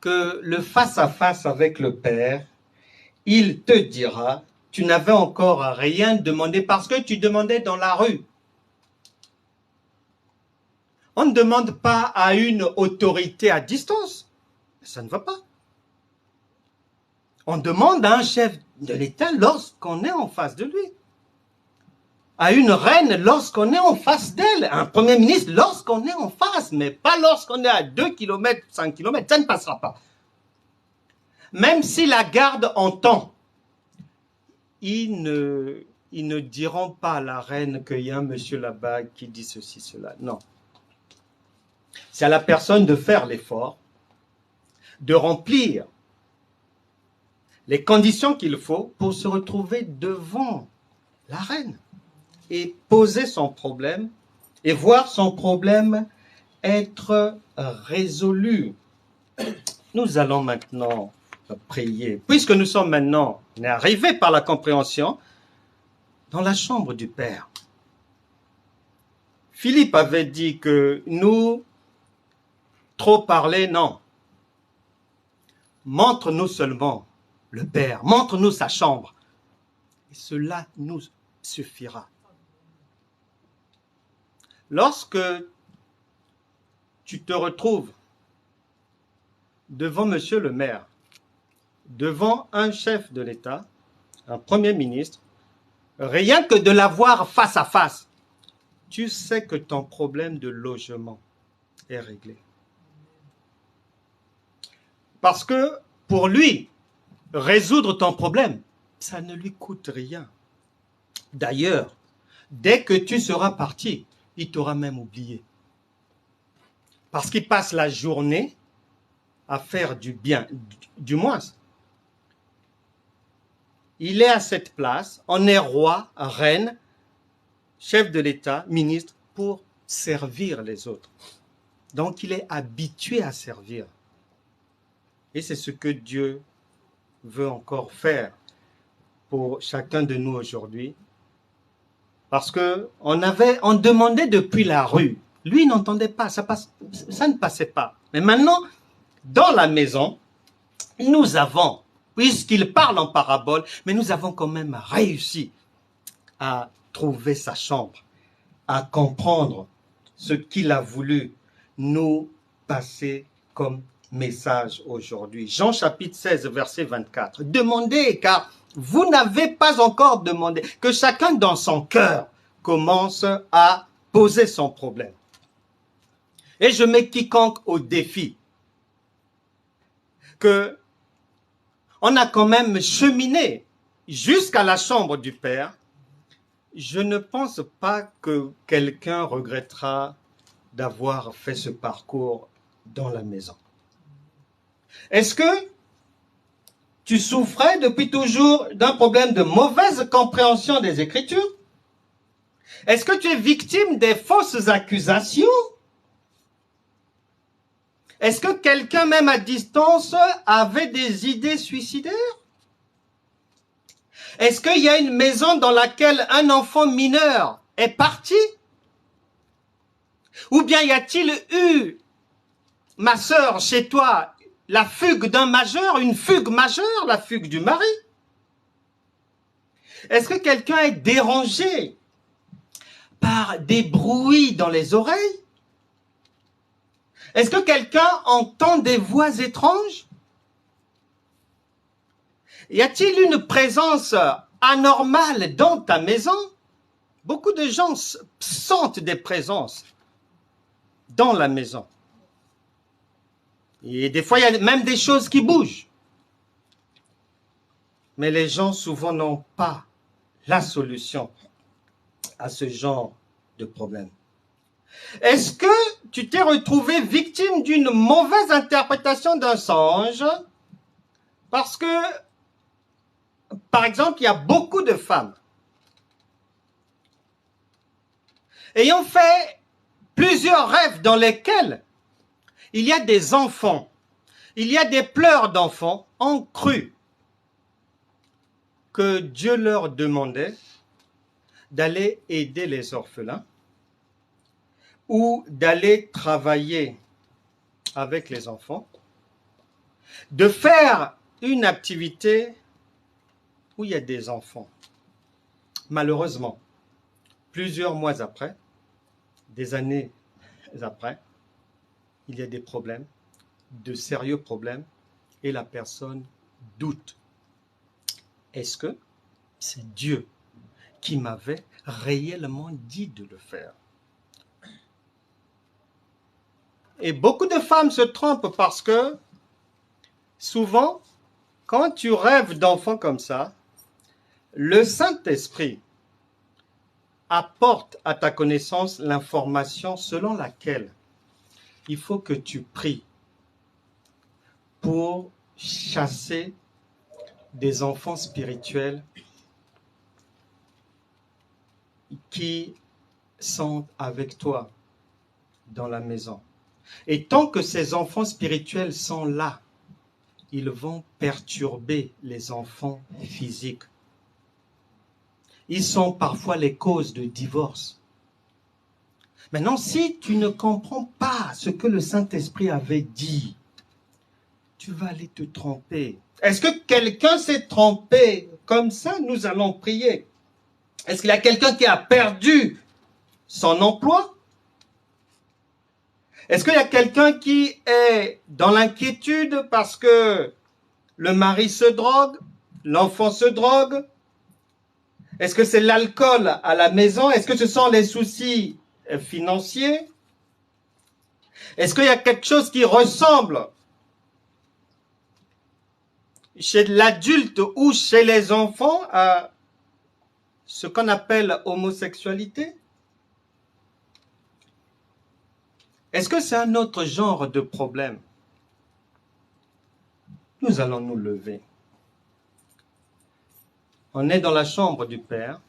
Speaker 1: que le face-à-face avec le Père, il te dira, tu n'avais encore rien demandé parce que tu demandais dans la rue. On ne demande pas à une autorité à distance. Ça ne va pas. On demande à un chef de l'État lorsqu'on est en face de lui. À une reine lorsqu'on est en face d'elle. À un premier ministre lorsqu'on est en face. Mais pas lorsqu'on est à 2 km, 5 km. Ça ne passera pas. Même si la garde entend, ils ne diront pas à la reine qu'il y a un monsieur là-bas qui dit ceci, cela. Non. C'est à la personne de faire l'effort, de remplir les conditions qu'il faut pour se retrouver devant la reine et poser son problème et voir son problème être résolu. Nous allons maintenant prier. Puisque nous sommes maintenant, on est arrivé par la compréhension dans la chambre du Père. Philippe avait dit que nous, trop parler, non. Montre-nous seulement le Père, montre-nous sa chambre. Et cela nous suffira. Lorsque tu te retrouves devant monsieur le maire, devant un chef de l'État, un premier ministre, rien que de l'avoir face à face, tu sais que ton problème de logement est réglé. Parce que pour lui, résoudre ton problème, ça ne lui coûte rien. D'ailleurs, dès que tu seras parti, il t'aura même oublié. Parce qu'il passe la journée à faire du bien, du moins. Il est à cette place, on est roi, reine, chef de l'État, ministre, pour servir les autres. Donc il est habitué à servir. Et c'est ce que Dieu veut encore faire pour chacun de nous aujourd'hui. Parce qu'on demandait depuis la rue. Lui, il n'entendait pas, ça ne passait pas. Mais maintenant, dans la maison, nous avons, puisqu'il parle en parabole, mais nous avons quand même réussi à trouver sa chambre, à comprendre ce qu'il a voulu nous passer comme message aujourd'hui. Jean chapitre 16, verset 24. Demandez, car vous n'avez pas encore demandé. Que chacun dans son cœur commence à poser son problème. Et je mets quiconque au défi que on a quand même cheminé jusqu'à la chambre du Père. Je ne pense pas que quelqu'un regrettera d'avoir fait ce parcours dans la maison. Est-ce que tu souffrais depuis toujours d'un problème de mauvaise compréhension des Écritures? Est-ce que tu es victime des fausses accusations? Est-ce que quelqu'un, même à distance, avait des idées suicidaires? Est-ce qu'il y a une maison dans laquelle un enfant mineur est parti? Ou bien y a-t-il eu, ma sœur, chez toi, la fugue d'un majeur, une fugue majeure, la fugue du mari? Est-ce que quelqu'un est dérangé par des bruits dans les oreilles? Est-ce que quelqu'un entend des voix étranges? Y a-t-il une présence anormale dans ta maison? Beaucoup de gens sentent des présences dans la maison. Et des fois, il y a même des choses qui bougent. Mais les gens souvent n'ont pas la solution à ce genre de problème. Est-ce que tu t'es retrouvé victime d'une mauvaise interprétation d'un songe? Parce que, par exemple, il y a beaucoup de femmes ayant fait plusieurs rêves dans lesquels il y a des enfants, il y a des pleurs d'enfants, ont cru que Dieu leur demandait d'aller aider les orphelins ou d'aller travailler avec les enfants, de faire une activité où il y a des enfants. Malheureusement, plusieurs mois après, des années après, il y a des problèmes, de sérieux problèmes, et la personne doute. Est-ce que c'est Dieu qui m'avait réellement dit de le faire? Et beaucoup de femmes se trompent parce que souvent, quand tu rêves d'enfants comme ça, le Saint-Esprit apporte à ta connaissance l'information selon laquelle il faut que tu pries pour chasser des enfants spirituels qui sont avec toi dans la maison. Et tant que ces enfants spirituels sont là, ils vont perturber les enfants physiques. Ils sont parfois les causes de divorce. Maintenant, si tu ne comprends pas ce que le Saint-Esprit avait dit, tu vas aller te tromper. Est-ce que quelqu'un s'est trompé? Comme ça, nous allons prier. Est-ce qu'il y a quelqu'un qui a perdu son emploi? Est-ce qu'il y a quelqu'un qui est dans l'inquiétude parce que le mari se drogue, l'enfant se drogue? Est-ce que c'est l'alcool à la maison? Est-ce que ce sont les soucis financiers? Est-ce qu'il y a quelque chose qui ressemble chez l'adulte ou chez les enfants à ce qu'on appelle homosexualité? Est-ce que c'est un autre genre de problème? Nous allons nous lever. On est dans la chambre du Père.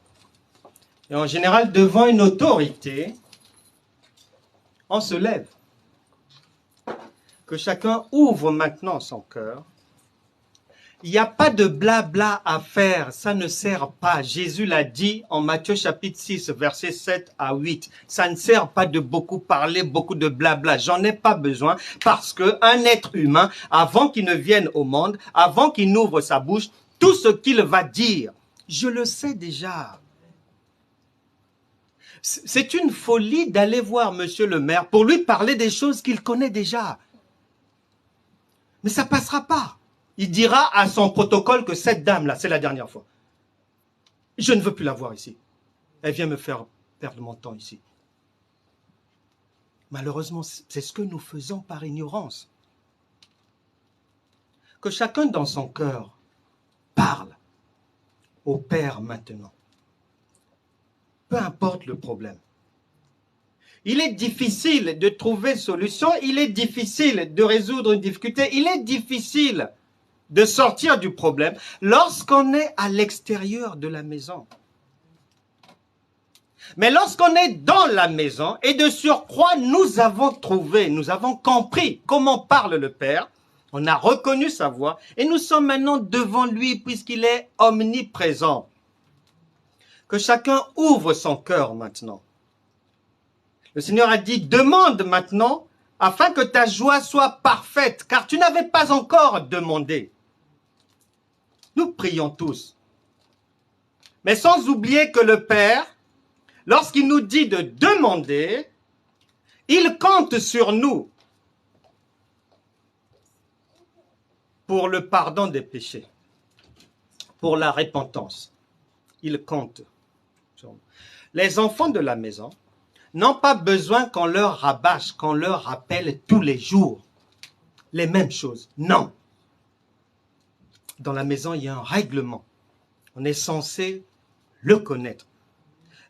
Speaker 1: Et en général, devant une autorité, on se lève. Que chacun ouvre maintenant son cœur. Il n'y a pas de blabla à faire, ça ne sert pas. Jésus l'a dit en Matthieu chapitre 6, versets 7 à 8. Ça ne sert pas de beaucoup parler, beaucoup de blabla. J'en ai pas besoin parce qu'un être humain, avant qu'il ne vienne au monde, avant qu'il n'ouvre sa bouche, tout ce qu'il va dire, je le sais déjà. C'est une folie d'aller voir monsieur le maire pour lui parler des choses qu'il connaît déjà. Mais ça passera pas. Il dira à son protocole que cette dame-là, c'est la dernière fois. Je ne veux plus la voir ici. Elle vient me faire perdre mon temps ici. Malheureusement, c'est ce que nous faisons par ignorance. Que chacun dans son cœur parle au Père maintenant. Peu importe le problème. Il est difficile de trouver solution, il est difficile de résoudre une difficulté, il est difficile de sortir du problème lorsqu'on est à l'extérieur de la maison. Mais lorsqu'on est dans la maison, et de surcroît, nous avons trouvé, nous avons compris comment parle le Père, on a reconnu sa voix, et nous sommes maintenant devant lui puisqu'il est omniprésent. Que chacun ouvre son cœur maintenant. Le Seigneur a dit, demande maintenant, afin que ta joie soit parfaite, car tu n'avais pas encore demandé. Nous prions tous. Mais sans oublier que le Père, lorsqu'il nous dit de demander, il compte sur nous pour le pardon des péchés, pour la repentance. Ils comptent. Les enfants de la maison n'ont pas besoin qu'on leur rabâche, qu'on leur rappelle tous les jours les mêmes choses. Non. Dans la maison, il y a un règlement. On est censé le connaître.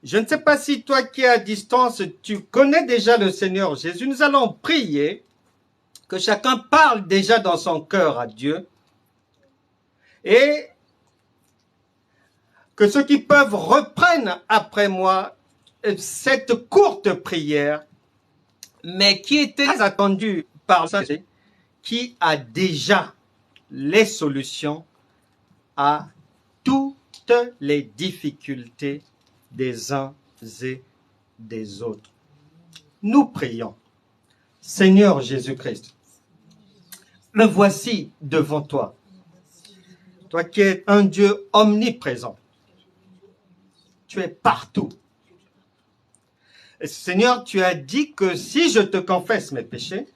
Speaker 1: Je ne sais pas si toi qui es à distance, tu connais déjà le Seigneur Jésus. Nous allons prier que chacun parle déjà dans son cœur à Dieu et que ceux qui peuvent reprennent après moi cette courte prière, mais qui était attendue par le Saint-Esprit, qui a déjà les solutions à toutes les difficultés des uns et des autres. Nous prions. Seigneur Jésus-Christ, me voici devant toi. Toi qui es un Dieu omniprésent. Tu es partout. Et Seigneur, tu as dit que si je te confesse mes péchés,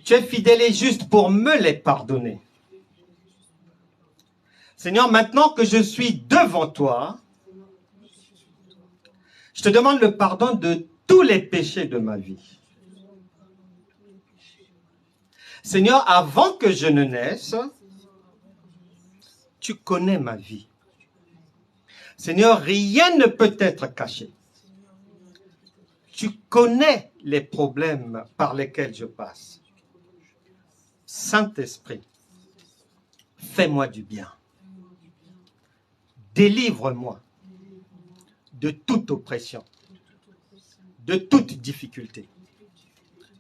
Speaker 1: tu es fidèle et juste pour me les pardonner. Seigneur, maintenant que je suis devant toi, je te demande le pardon de tous les péchés de ma vie. Seigneur, avant que je ne naisse, tu connais ma vie. Seigneur, rien ne peut être caché. Tu connais les problèmes par lesquels je passe. Saint-Esprit, fais-moi du bien. Délivre-moi de toute oppression, de toute difficulté,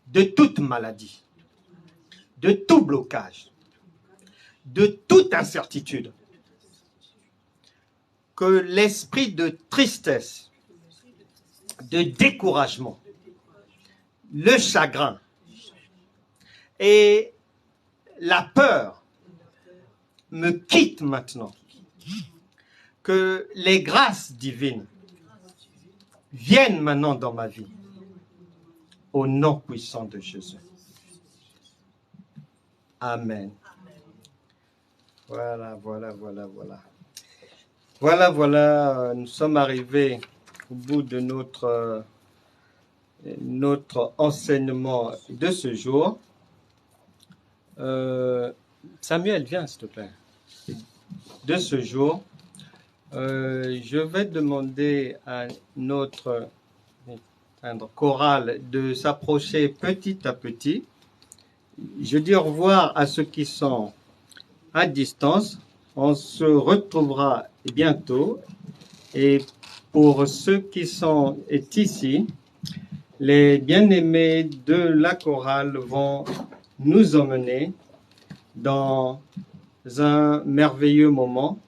Speaker 1: de toute maladie, de tout blocage, de toute incertitude. Que l'esprit de tristesse, de découragement, le chagrin et la peur me quittent maintenant. Que les grâces divines viennent maintenant dans ma vie. Au nom puissant de Jésus. Amen. Voilà. Voilà, nous sommes arrivés au bout de notre enseignement de ce jour. Samuel, viens s'il te plaît. De ce jour, je vais demander à notre chorale de s'approcher petit à petit. Je dis au revoir à ceux qui sont à distance. On se retrouvera bientôt. Et pour ceux qui sont ici, les bien-aimés de la chorale vont nous emmener dans un merveilleux moment.